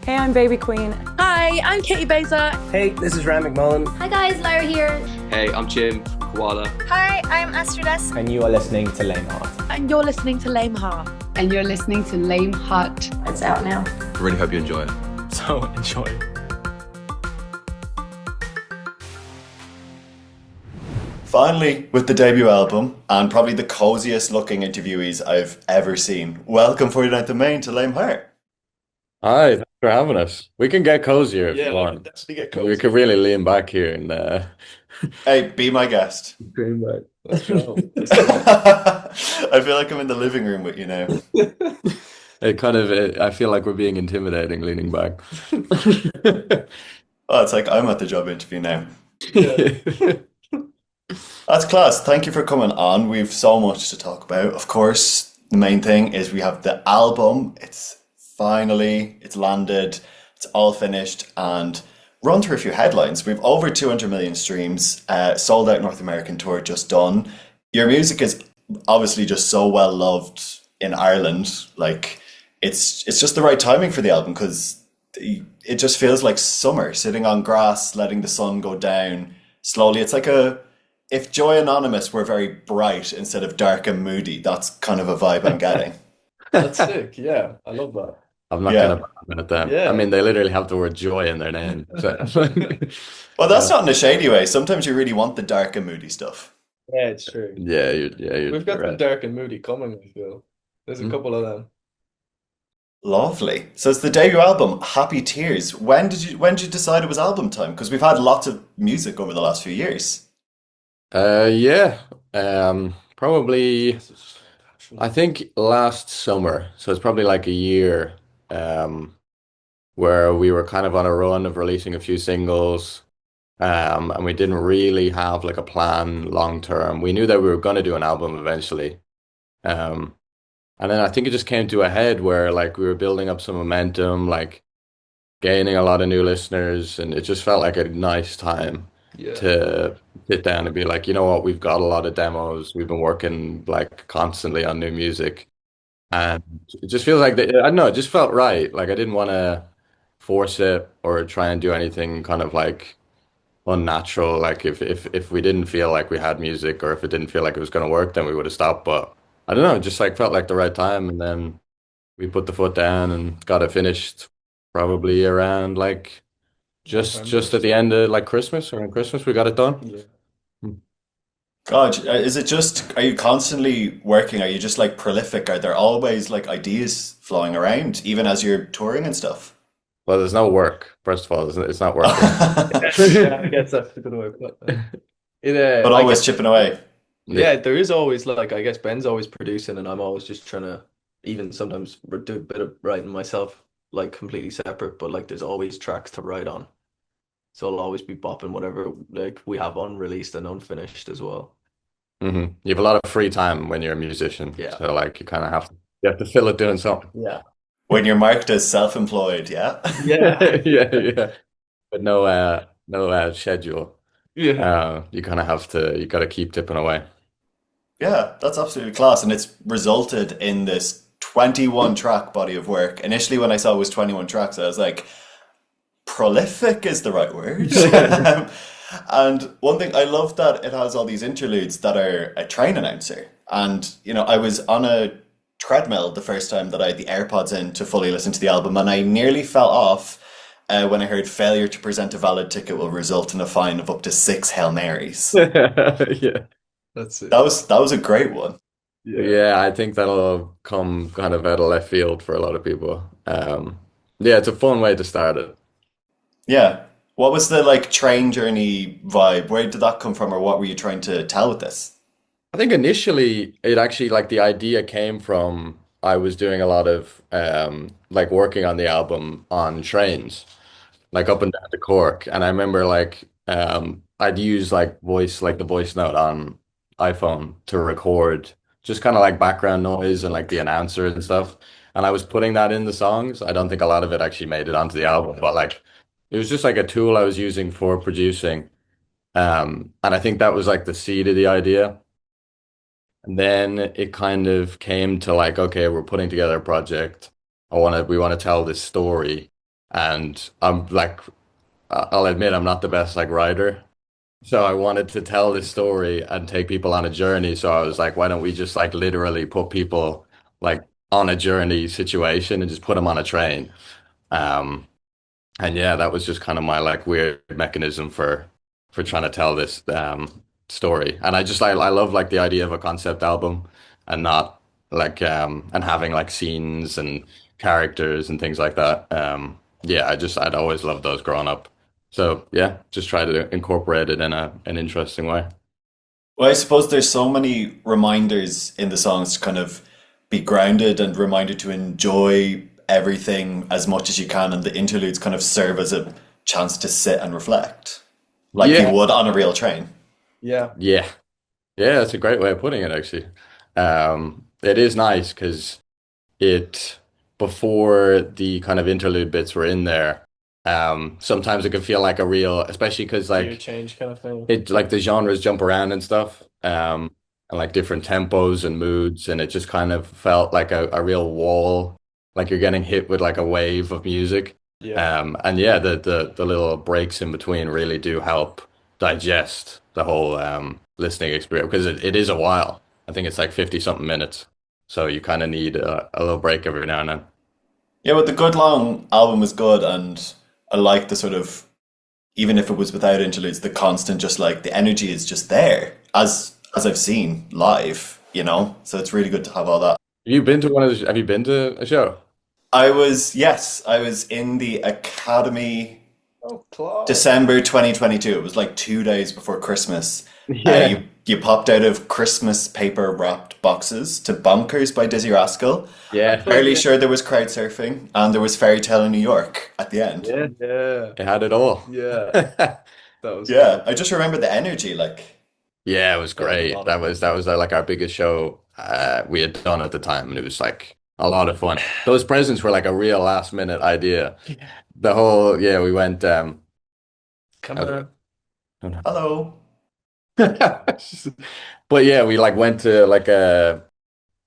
Hey, I'm Baby Queen. Hi, I'm Katie Beza. Hey, this is Ram McMullen. Hi guys, Lara here. Hey, I'm Jim from Koala. Hi, I'm Astradas. And you are listening to Léim. And you're listening to Léim. And you're listening to Léim. It's out now. I really hope you enjoy it. So enjoy. Finally, with the debut album, and probably the coziest looking interviewees I've ever seen, welcome 49th of Main to Léim Heart. Hi, thanks for having us. We can get cozier if you want. Definitely get We could really lean back here and Hey, be my guest. dream back. Let's go. I feel like I'm in the living room with you now. I feel like we're being intimidating leaning back. Oh, it's like I'm at the job interview now. Yeah. That's class. Thank you for coming on. We've so much to talk about. Of course, the main thing is we have the album. It's landed, it's all finished, and run through a few headlines. We've over 200 million streams, sold out North American tour just done. Your music is obviously just so well loved in Ireland. Like it's just the right timing for the album because it just feels like summer, sitting on grass, letting the sun go down slowly. It's like if Joy Anonymous were very bright instead of dark and moody, that's kind of a vibe I'm getting. That's sick. Yeah, I love that. I'm not Yeah. gonna admit them. Yeah. I mean, they literally have the word joy in their name. So. Well, that's not in a shady way. Sometimes you really want the dark and moody stuff. Yeah, it's true. We've got some right. dark and moody coming, I feel. There's a couple of them. Lovely. So it's the debut album, Happy Tears. When did you decide it was album time? Because we've had lots of music over the last few years. Yeah. Probably. I think last summer. So it's probably like a year. Where we were kind of on a run of releasing a few singles, and we didn't really have like a plan long term. We knew that we were going to do an album eventually, um, and then I think it just came to a head where like we were building up some momentum, like gaining a lot of new listeners, and it just felt like a nice time Yeah. to sit down and be like, you know what, we've got a lot of demos, we've been working like constantly on new music, and it just feels like I don't know, it just felt right. Like I didn't want to force it or try and do anything kind of like unnatural. Like if we didn't feel like we had music or if it didn't feel like it was going to work, then we would have stopped. But I don't know, it just like felt like the right time, and then we put the foot down and got it finished probably around like just at the end of like Christmas, around Christmas we got it done. Yeah. God, are you constantly working? Are you just like prolific? Are there always like ideas flowing around, even as you're touring and stuff? Well, there's no work. First of all, it's not working. Yeah, I guess that's a good way of putting it. But I always guess, chipping away. yeah, there is always like, I guess Ben's always producing and I'm always just trying to even sometimes do a bit of writing myself, like completely separate, but like there's always tracks to write on. So I'll always be bopping whatever like we have unreleased and unfinished as well. You have a lot of free time when you're a musician. Yeah. So like you kind of have to fill it doing something. Yeah. When you're marked as self-employed, yeah? Yeah. Yeah. But no schedule. Yeah. You kind of you got to keep tipping away. Yeah, that's absolutely class. And it's resulted in this 21 track body of work. Initially, when I saw it was 21 tracks, I was like, prolific is the right word. And one thing, I love that it has all these interludes that are a train announcer. And, I was on a treadmill the first time that I had the AirPods in to fully listen to the album, and I nearly fell off when I heard failure to present a valid ticket will result in a fine of up to 6 Hail Marys. Yeah. That's it. That was a great one. Yeah, I think that'll come kind of out of left field for a lot of people. Yeah, it's a fun way to start it. Yeah. What was the like train journey vibe? Where did that come from, or what were you trying to tell with this? I think initially it actually like the idea came from I was doing a lot of like working on the album on trains, like up and down to Cork. And I remember like I'd use like the voice note on iPhone to record just kind of like background noise and like the announcer and stuff. And I was putting that in the songs. I don't think a lot of it actually made it onto the album, but like it was just like a tool I was using for producing. And I think that was like the seed of the idea. And then it kind of came to like, okay, we're putting together a project. We want to tell this story. and I'm like, I'll admit I'm not the best like writer. So I wanted to tell this story and take people on a journey. So I was like, why don't we just like literally put people like on a journey situation and just put them on a train? Um, and yeah, that was just kind of my like weird mechanism for trying to tell this story. And I just I love like the idea of a concept album and not like and having like scenes and characters and things like that. Yeah, I'd always loved those growing up. So yeah, just try to incorporate it in a an interesting way. Well, I suppose there's so many reminders in the songs to kind of be grounded and reminded to enjoy everything as much as you can, and the interludes kind of serve as a chance to sit and reflect, like you Yeah. would on a real train. Yeah. Yeah. Yeah, that's a great way of putting it, actually. It is nice because it, before the kind of interlude bits were in there, sometimes it could feel like a real, especially because Gear like change kind of thing. it, like the genres jump around and stuff, and like different tempos and moods, and it just kind of felt like a real wall, like you're getting hit with like a wave of music. Yeah. And yeah, the little breaks in between really do help digest the whole listening experience because it is a while. I think it's like 50 something minutes. So you kind of need a little break every now and then. Yeah, but the good long album was good, and I like the sort of, even if it was without interludes, the constant, just like the energy is just there, as I've seen live, you know. So it's really good to have all that. Have you been to a show? Yes, I was in the Academy Oh, class. December 2022. It was like 2 days before Christmas. Yeah. You popped out of Christmas paper wrapped boxes to Bonkers by Dizzy Rascal. Yeah. Fairly sure there was crowd surfing, and there was Fairy Tale in New York at the end. Yeah. Yeah. It had it all. Yeah. That was Yeah, cool. I just remember the energy. Like, Yeah, it was That was a great. lot of fun. That was like our biggest show we had done at the time, and it was like a lot of fun. Those presents were like a real last minute idea. Yeah. The whole yeah, we went Come I on. don't hello. know. But yeah, we like went to like a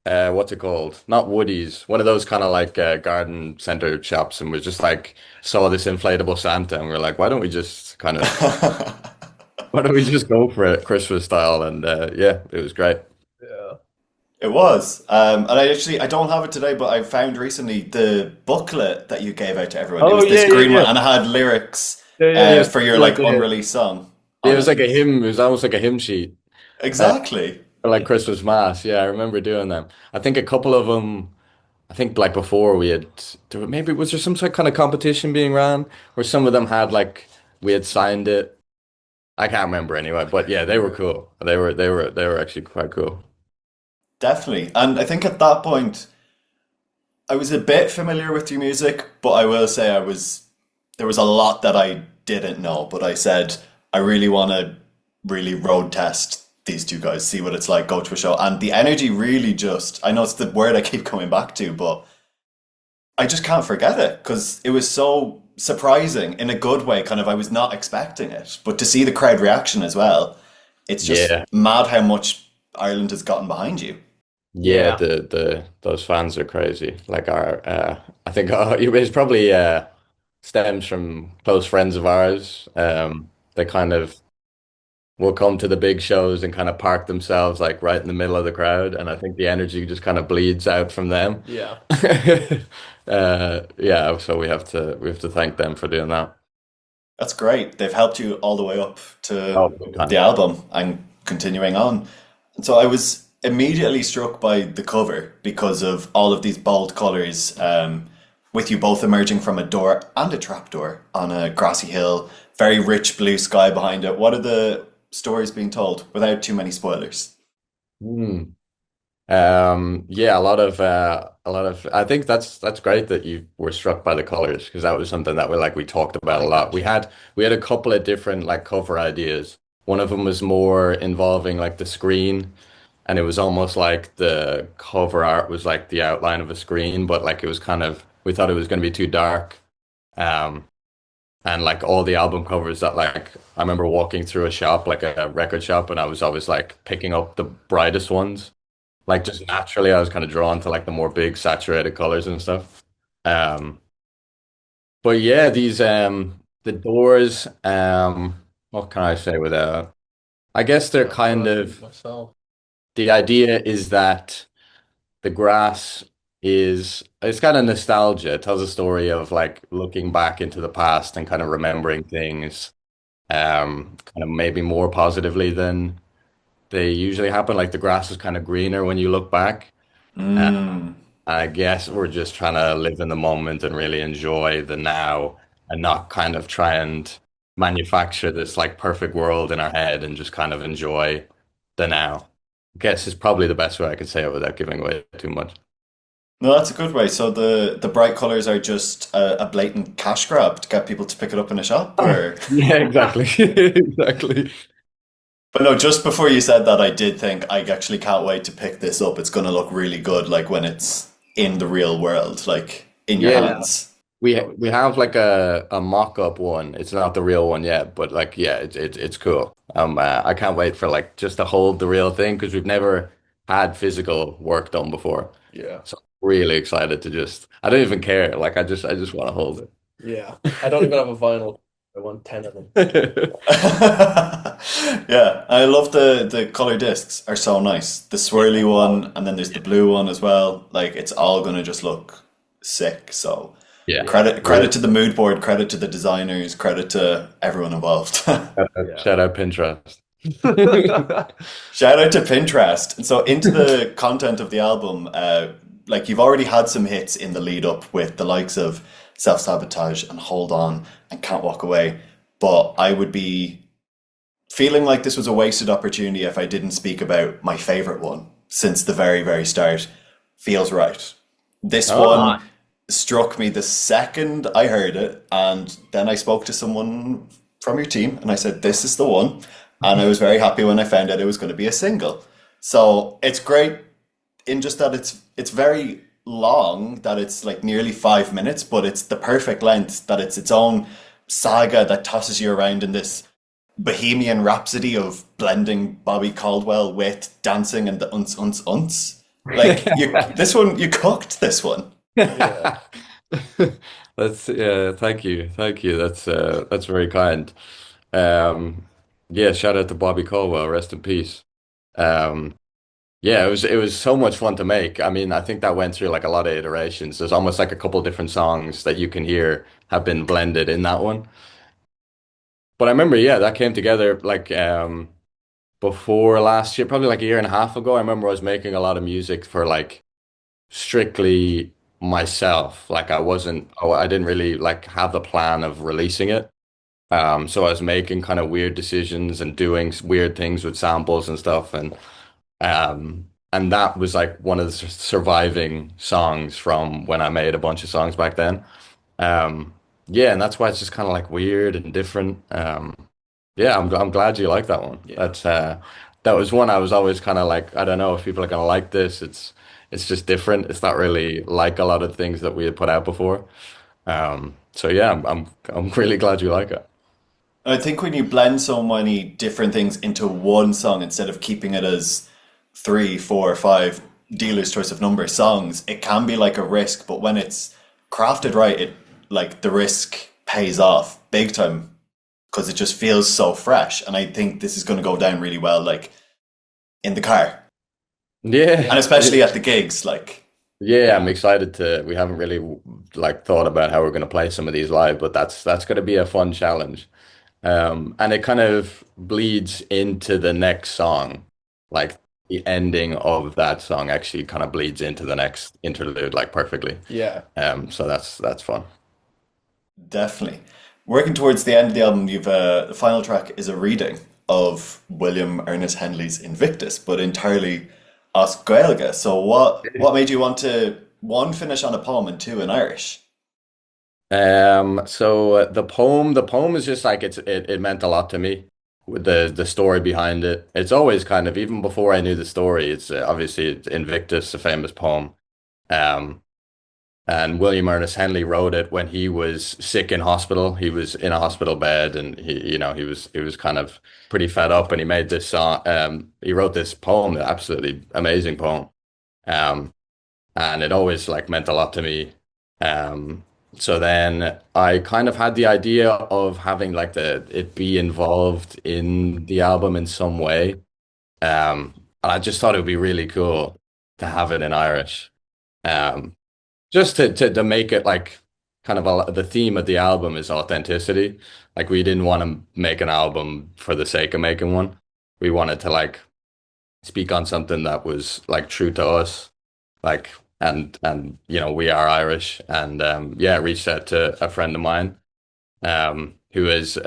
what's it called? Not Woody's, one of those kind of like garden center shops, and we just like saw this inflatable Santa, and we are like, why don't we just go for it Christmas style? And yeah, it was great. Yeah. It was. And I don't have it today, but I found recently the booklet that you gave out to everyone. It Oh was this yeah, yeah, green one, yeah. and it had lyrics Yeah, yeah, yeah. for your Like like unreleased song It on was it. like a hymn. It was almost like a hymn sheet Exactly. for like Christmas mass. Yeah, I remember doing them. I think a couple of them. I think like before we had maybe was there some sort of kind of competition being ran where some of them had like we had signed it. I can't remember anyway, but yeah, they were cool. They were actually quite cool. Definitely. And I think at that point, I was a bit familiar with your music, but I will say there was a lot that I didn't know, but I said, I really want to really road test these two guys, see what it's like, go to a show. And the energy really just, I know it's the word I keep coming back to, but I just can't forget it because it was so surprising in a good way. Kind of, I was not expecting it, but to see the crowd reaction as well, it's just Yeah. mad how much Ireland has gotten behind you. Yeah, Yeah. the those fans are crazy. Like our I think it's probably stems from close friends of ours. They kind of will come to the big shows and kind of park themselves like right in the middle of the crowd, and I think the energy just kind of bleeds out from them. Yeah. Yeah, so we have to thank them for doing that. That's great. They've helped you all the way up to Oh, big time. the album and continuing on. And so I was immediately struck by the cover because of all of these bold colors, with you both emerging from a door and a trapdoor on a grassy hill, very rich blue sky behind it. What are the stories being told without too many spoilers? Hmm. Yeah, a lot of I think that's great that you were struck by the colors because that was something that we talked about a lot. We had a couple of different like cover ideas. One of them was more involving like the screen, and it was almost like the cover art was like the outline of a screen, but like it was kind of we thought it was going to be too dark. Um, and like all the album covers that like I remember walking through a shop, like a record shop, and I was always like picking up the brightest ones. Like just naturally, I was kind of drawn to like the more big saturated colors and stuff. Um, But yeah, these the doors, what can I say without I guess they're Not sure kind I think of myself. the idea is that the grass is it's kind of nostalgia. It tells a story of like looking back into the past and kind of remembering things kind of maybe more positively than they usually happen. Like the grass is kind of greener when you look back. Uh, Mm. I guess we're just trying to live in the moment and really enjoy the now and not kind of try and manufacture this like perfect world in our head and just kind of enjoy the now. I guess is probably the best way I could say it without giving away too much. No, that's a good way. So the bright colors are just a blatant cash grab to get people to pick it up in a shop, or Yeah, exactly. Exactly. but no, just before you said that, I did think I actually can't wait to pick this up. It's going to look really good, like when it's in the real world, like in your Yeah, hands. we have like a mock-up one. It's not the real one yet, but like yeah, it's cool. I can't wait for like just to hold the real thing because we've never had physical work done before. Yeah. So I'm really excited to just I don't even care. Like I just want to hold Yeah. I don't even have a vinyl. I want 10 of them. it. Yeah, I love the color discs are so nice. The swirly one, and then there's the blue one as well. Like it's all gonna just look sick. So Yeah. credit to the mood board, credit to the designers, credit to everyone involved. Yeah. Shout out Pinterest. Shout out to Pinterest. And so into the content of the album, like you've already had some hits in the lead up with the likes of Self Sabotage and Hold On and Can't Walk Away. But I would be feeling like this was a wasted opportunity if I didn't speak about my favorite one since the very, very start. Feels Right. This one struck me the second I heard it, and then I spoke to someone from your team and I said, "This is the one." And I was very happy when I found out it was going to be a single. So it's great in just that it's very long, that it's like nearly 5 minutes, but it's the perfect length, that it's its own saga that tosses you around in this Bohemian Rhapsody of blending Bobby Caldwell with dancing and the unts unts unts. Like you, this one you cooked this one. Yeah. That's thank you. Thank you. That's very kind. Um yeah, shout out to Bobby Caldwell, rest in peace. Um yeah, it was so much fun to make. I mean, I think that went through like a lot of iterations. There's almost like a couple different songs that you can hear have been blended in that one. But I remember, yeah, that came together like before last year, probably like a year and a half ago. I remember I was making a lot of music for like strictly myself. Like I didn't really like have the plan of releasing it. So I was making kind of weird decisions and doing weird things with samples and stuff, and that was like one of the surviving songs from when I made a bunch of songs back then. Yeah, and that's why it's just kind of like weird and different. Yeah, I'm glad you like that one. Yeah. That was one I was always kind of like, I don't know if people are gonna like this. It's just different. It's not really like a lot of things that we had put out before. So yeah, I'm really glad you like it. I think when you blend so many different things into one song instead of keeping it as three, four, five dealer's choice of number songs, it can be like a risk, but when it's crafted right, it like the risk pays off big time because it just feels so fresh. And I think this is going to go down really well, like in the car and Yeah. especially at the gigs. Like, Yeah, I'm excited to. We haven't really like thought about how we're going to play some of these live, but that's going to be a fun challenge. And it kind of bleeds into the next song. Like the ending of that song actually kind of bleeds into the next interlude like perfectly. Yeah. So that's fun. definitely. Working towards the end of the album, you've the final track is a reading of William Ernest Henley's Invictus, but entirely as Gaeilge. So what made you want to one finish on a poem and two in Irish? So the poem is just like it meant a lot to me with the story behind it. It's always kind of even before I knew the story. It's obviously it's Invictus, a famous poem. Um, and William Ernest Henley wrote it when he was sick in hospital. He was in a hospital bed, and he was kind of pretty fed up, and he made this song. He wrote this poem, an absolutely amazing poem. Um, and it always like meant a lot to me. Um, So then I kind of had the idea of having like the it be involved in the album in some way. And I just thought it would be really cool to have it in Irish. Um, just to make it like kind of the theme of the album is authenticity. Like we didn't want to make an album for the sake of making one. We wanted to like speak on something that was like true to us, like and you know we are Irish, and yeah, reached out to a friend of mine, who is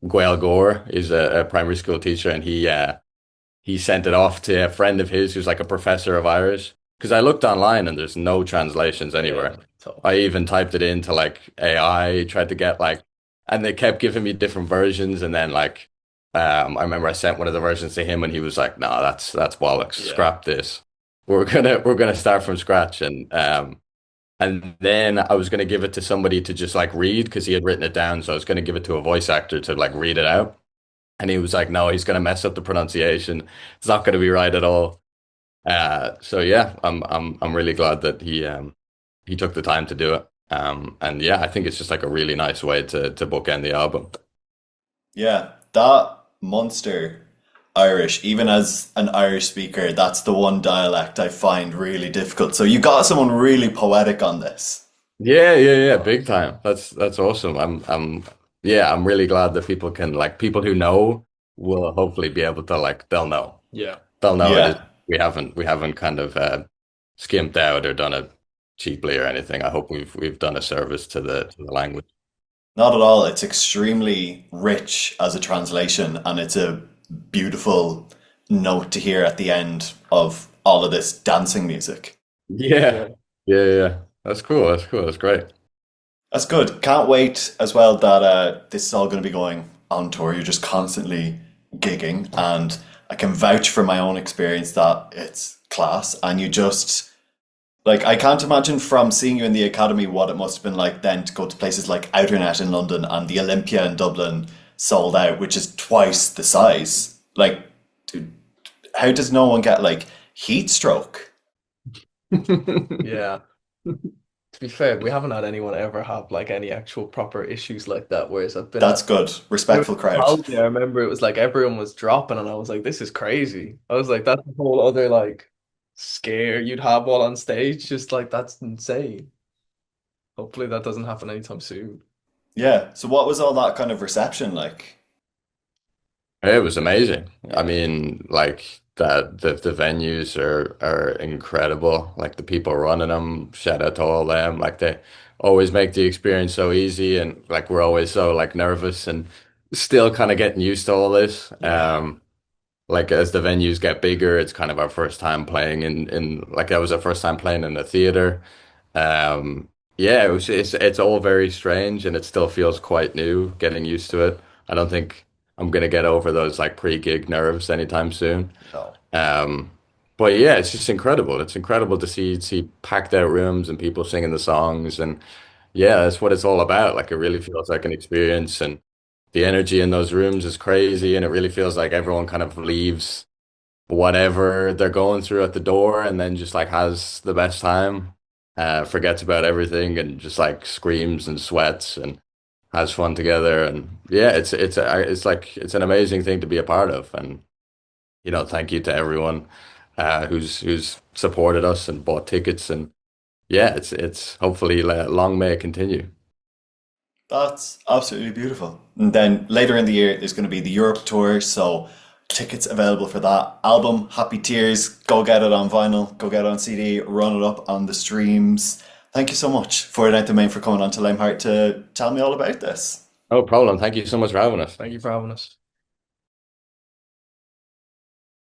Gaeilge is a primary school teacher, and he sent it off to a friend of his who's like a professor of Irish. Because I looked online and there's no translations anywhere. I even typed it into like AI, tried to get like, and they kept giving me different versions, and then like. I remember I sent one of the versions to him and he was like, "No, that's bollocks. Scrap this. We're gonna start from scratch." And then I was gonna give it to somebody to just like read because he had written it down. So I was gonna give it to a voice actor to like read it out. And he was like, "No, he's gonna mess up the pronunciation. It's not gonna be right at all." So yeah, I'm really glad that he took the time to do it. And yeah, I think it's just like a really nice way to bookend the album. Yeah, that Munster Irish, even as an Irish speaker, that's the one dialect I find really difficult. So you got someone really poetic on this. Yeah, big time. That's awesome. Yeah, I'm really glad that people can like people who know will hopefully be able to like Yeah. they'll know it is Yeah, we haven't kind of skimped out or done it cheaply or anything. I hope we've done a service to the language. not at all. It's extremely rich as a translation, and it's a beautiful note to hear at the end of all of this dancing music. Yeah. Yeah. That's cool. That's cool. That's great. That's good. Can't wait as well that this is all going to be going on tour. You're just constantly gigging, and I can vouch for my own experience that it's class. And you just like I can't imagine from seeing you in the academy what it must have been like then to go to places like Outernet in London and the Olympia in Dublin sold out, which is twice the size. Like, dude, how does no one get like heat stroke? Yeah. To be fair, we haven't had anyone ever have like any actual proper issues like that. Whereas I've been That's at good. Respectful crowd. Holiday, I remember it was like everyone was dropping, and I was like, "This is crazy." I was like, "That's a whole other like scare you'd have while on stage." Just like that's insane. Hopefully that doesn't happen anytime soon. Yeah. So what was all that kind of reception like? It was amazing. I Yeah. mean, like that the venues are incredible. Like the people running them, shout out to all them. Like they always make the experience so easy, and like we're always so like nervous and still kind of getting used to all this. Yeah. Like as the venues get bigger, it's kind of our first time playing in like that was our first time playing in a theater. Um, yeah, it's all very strange and it still feels quite new getting used to it. I don't think I'm gonna get over those like pre-gig nerves anytime soon. No. Um, but yeah, it's just incredible. It's incredible to see packed out rooms and people singing the songs, and yeah, that's what it's all about. Like it really feels like an experience, and the energy in those rooms is crazy, and it really feels like everyone kind of leaves whatever they're going through at the door and then just like has the best time, forgets about everything and just like screams and sweats and has fun together. And yeah, it's like it's an amazing thing to be a part of. And you know, thank you to everyone who's supported us and bought tickets. And yeah, it's hopefully long may it continue. That's absolutely beautiful. And then later in the year, there's going to be the Europe tour. So tickets available for that album, Happy Tears. Go get it on vinyl, go get it on CD, run it up on the streams. Thank you so much for Night the Main for coming on to Léim to tell me all about this. No problem. Thank you so much for having us. Thank you for having us.